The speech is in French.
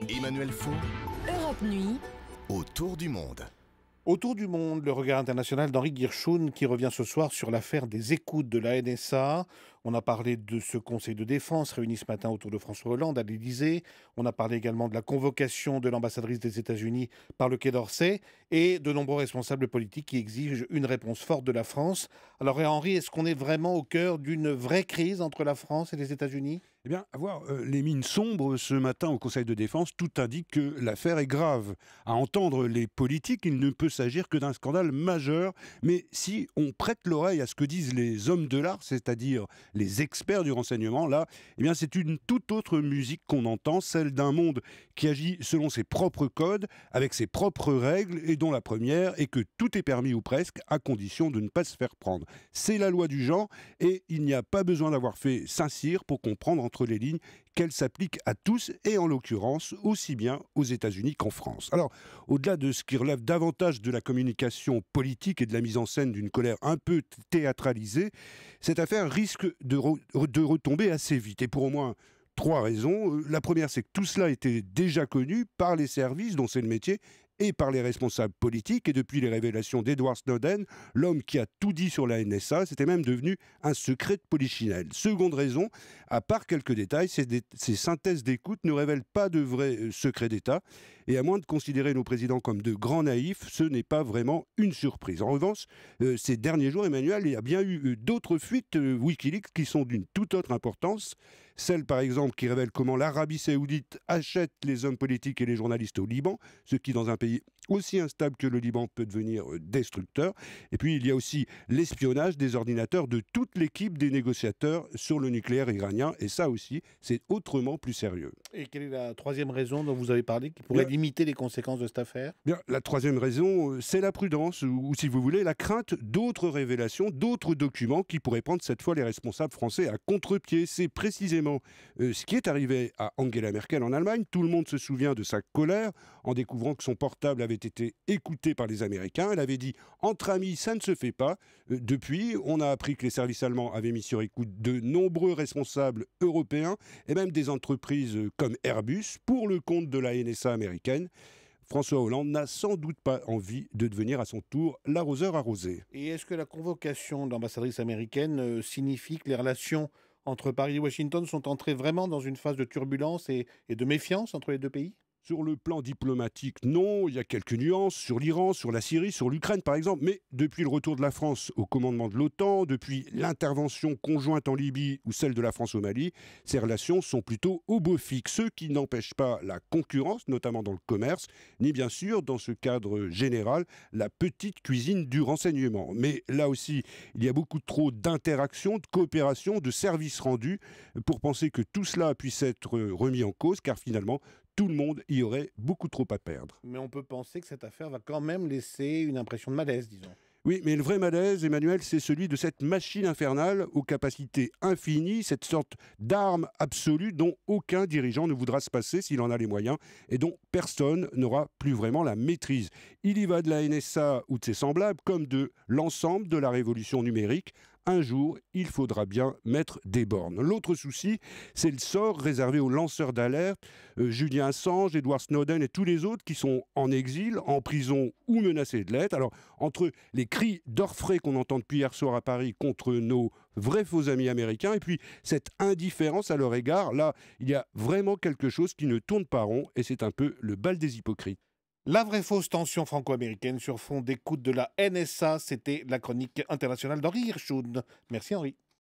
Emmanuel Faux, Europe Nuit, autour du monde. Autour du monde, le regard international d'Henri Guirchoun qui revient ce soir sur l'affaire des écoutes de la NSA. On a parlé de ce conseil de défense réuni ce matin autour de François Hollande à l'Élysée. On a parlé également de la convocation de l'ambassadrice des États-Unis par le Quai d'Orsay et de nombreux responsables politiques qui exigent une réponse forte de la France. Alors Henri, est-ce qu'on est vraiment au cœur d'une vraie crise entre la France et les États-Unis ? Eh bien, à voir les mines sombres ce matin au Conseil de défense, tout indique que l'affaire est grave. À entendre les politiques, il ne peut s'agir que d'un scandale majeur. Mais si on prête l'oreille à ce que disent les hommes de l'art, c'est-à-dire les experts du renseignement, là, eh bien, c'est une toute autre musique qu'on entend, celle d'un monde qui agit selon ses propres codes, avec ses propres règles, et dont la première est que tout est permis ou presque, à condition de ne pas se faire prendre. C'est la loi du genre, et il n'y a pas besoin d'avoir fait Saint-Cyr pour comprendre entre les lignes qu'elle s'applique à tous et en l'occurrence aussi bien aux États-Unis qu'en France. Alors, au-delà de ce qui relève davantage de la communication politique et de la mise en scène d'une colère un peu théâtralisée, cette affaire risque de retomber assez vite et pour au moins trois raisons. La première, c'est que tout cela était déjà connu par les services dont c'est le métier et par les responsables politiques. Et depuis les révélations d'Edward Snowden, l'homme qui a tout dit sur la NSA, c'était même devenu un secret de polichinelle. Seconde raison, à part quelques détails, ces synthèses d'écoute ne révèlent pas de vrais secrets d'État. Et à moins de considérer nos présidents comme de grands naïfs, ce n'est pas vraiment une surprise. En revanche, ces derniers jours, Emmanuel, il y a bien eu d'autres fuites Wikileaks qui sont d'une toute autre importance. Celle, par exemple, qui révèle comment l'Arabie saoudite achète les hommes politiques et les journalistes au Liban, ce qui, dans un pays aussi instable que le Liban, peut devenir destructeur. Et puis, il y a aussi l'espionnage des ordinateurs de toute l'équipe des négociateurs sur le nucléaire iranien. Et ça aussi, c'est autrement plus sérieux. Et quelle est la troisième raison dont vous avez parlé qui pourrait limiter les conséquences de cette affaire ? Bien, la troisième raison, c'est la prudence, ou si vous voulez, la crainte d'autres révélations, d'autres documents qui pourraient prendre cette fois les responsables français à contre-pied. C'est précisément ce qui est arrivé à Angela Merkel en Allemagne. Tout le monde se souvient de sa colère en découvrant que son portable avait été écouté par les Américains. Elle avait dit « entre amis, ça ne se fait pas ». Depuis, on a appris que les services allemands avaient mis sur écoute de nombreux responsables européens et même des entreprises comme Airbus pour le compte de la NSA américaine. François Hollande n'a sans doute pas envie de devenir à son tour l'arroseur arrosé. Et est-ce que la convocation de l'ambassadrice américaine signifie que les relations entre Paris et Washington sont entrées vraiment dans une phase de turbulence et de méfiance entre les deux pays ? Sur le plan diplomatique, non, il y a quelques nuances sur l'Iran, sur la Syrie, sur l'Ukraine par exemple, mais depuis le retour de la France au commandement de l'OTAN, depuis l'intervention conjointe en Libye ou celle de la France au Mali, ces relations sont plutôt au beau fixe, ce qui n'empêche pas la concurrence, notamment dans le commerce, ni bien sûr, dans ce cadre général, la petite cuisine du renseignement. Mais là aussi, il y a beaucoup trop d'interactions, de coopération, de services rendus pour penser que tout cela puisse être remis en cause, car finalement, tout le monde y aurait beaucoup trop à perdre. Mais on peut penser que cette affaire va quand même laisser une impression de malaise, disons. Oui, mais le vrai malaise, Emmanuel, c'est celui de cette machine infernale aux capacités infinies, cette sorte d'arme absolue dont aucun dirigeant ne voudra se passer s'il en a les moyens et dont personne n'aura plus vraiment la maîtrise. Il y va de la NSA ou de ses semblables comme de l'ensemble de la révolution numérique. Un jour, il faudra bien mettre des bornes. L'autre souci, c'est le sort réservé aux lanceurs d'alerte, Julian Assange, Edward Snowden et tous les autres qui sont en exil, en prison ou menacés de l'être. Alors, entre les cris d'orfraie qu'on entend depuis hier soir à Paris contre nos vrais faux amis américains et puis cette indifférence à leur égard, là, il y a vraiment quelque chose qui ne tourne pas rond et c'est un peu le bal des hypocrites. La vraie fausse tension franco-américaine sur fond d'écoute de la NSA, c'était la chronique internationale d'Henri Guirchoun. Merci Henri.